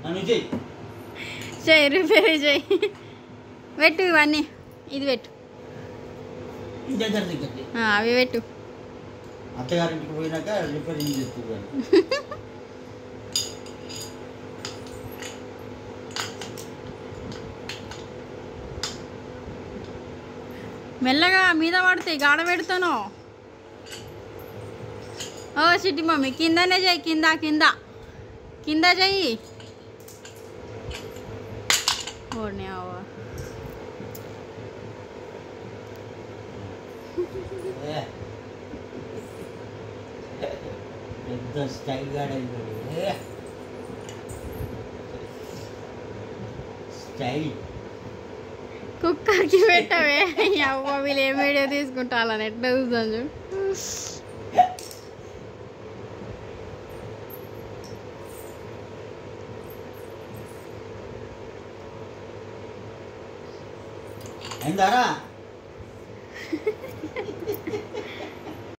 చెయ్యి రిపేర్ చెయ్యి పెట్టు ఇవన్నీ ఇది పెట్టు అవి పెట్టు అత్తగారింటికి పోయినాక రిపేరింగ్ చేస్తున్నాను మెల్లగా మీద పడతాయి గాడ పెడతాను ఓ చిట్టి మమ్మీ కిందనే చెయ్యి కింద కింద కింద చెయ్యి ఓనే అవ్వ పెద్ద స్టైల్ గార్డెన్ స్టైల్ కుక్కర్కి పెట్టవే అవ్వ వీళ్ళు ఏం వీడియో తీసుకుంటారని ఎట్లా చూద్దాం చూడు అయిందారా